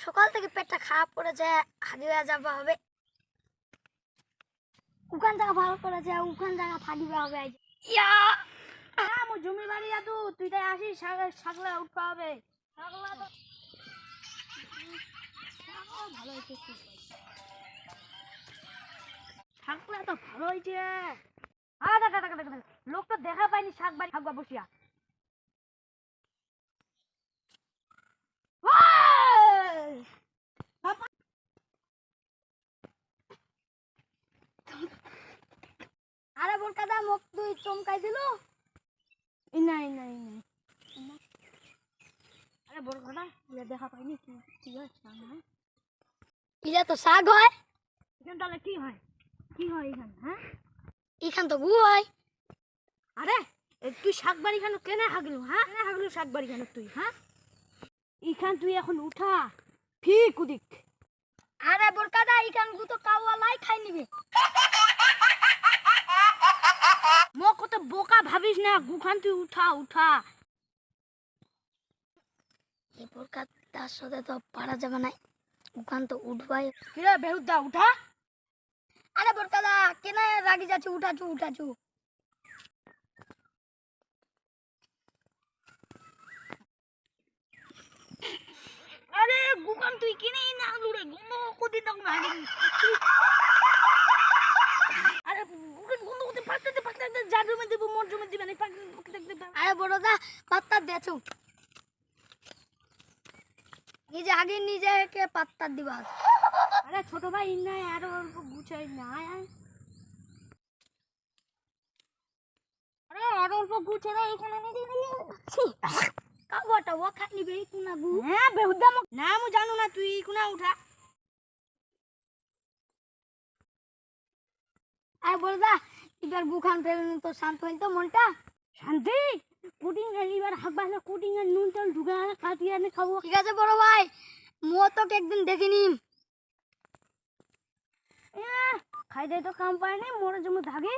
সকাল থেকে পেটটা খারাপ করেছে, হাগি হয়ে যাবে হবে। উখান জায়গা ভালো করেছে, উখান জায়গা ফাঁকি হবে। ইয়া আমার জমি বাড়ি যা তুই তাই আসিস, ছাগলা উঠতে হবে। ছাগলা তো ভালো হয়েছে, ছাগলা তো ভালো হয়েছে। দেখা দেখা দেখা লোক তো দেখা পাইনি, শাক বাড়ি থাকবা বসিয়া। আরে বোর কাদা মোক তুই চমকাই দিল। নাই নাই নাই, আরে বোর কাদা দেখা পাইনি কি হয়। এটা তো শাক হয়। এখান তাহলে কি হয়? কি হয় এখান? হ্যাঁ এখান তো গু হয়। আরে তুই শাক বাড়ি খানো কেনে হাগলু? হ্যাঁ কেনে হাগলু শাক বাড়ি খানো তুই? হ্যাঁ এখান তুই এখন উঠা ঠিক উদিক। আরে বোর কাদা এখান গু তো কাওয়ালাই খাই নিবে। মো কত বোকা ভাবিস না, গুখান তুই উঠা উঠা। এই বোর কাদার সাথে তো পারা যাবে না, গুখান তো উঠবাই। কিরে বেহুদা উঠা। আরে বোর কাদা কেন রাগি যাচ্ছে? উঠাচু উঠাচু। আরে গুখান তুই কিনে না লুড়ে গন্ধ কোদি দাও না। আরে গুখান গন্ধ কোদি পাকতে পাকতে জাদু মে দেব, মোর জমে দিবেন পাকতে। আরে বড়দা পাত্তা দেছো, নিজে আগে নিজেকে পাত্তা দিবা। আরে ছোট ভাই ইন নাই, আরো অল্প গুছাই না। আরে আরো অল্প গুছে না এখানে কাওয়াটা ও খাই নিবে কোনা গু। হ্যাঁ বেহুদা না মু জানো না, তুই কোনা উঠা। আরে বলদা এবার গুখান ফেলুন তো শান্ত হইল তো মনটা। শান্তি কুটিং এবার হাগবালে কুটিং এর নুন তেল ঢুকা কাটিয়ে এনে খাবো। ঠিক আছে বড় ভাই, মো তো একদিন দেখিনি। খাই দে তো কাম পায় না, মোরে জমি ভাগে।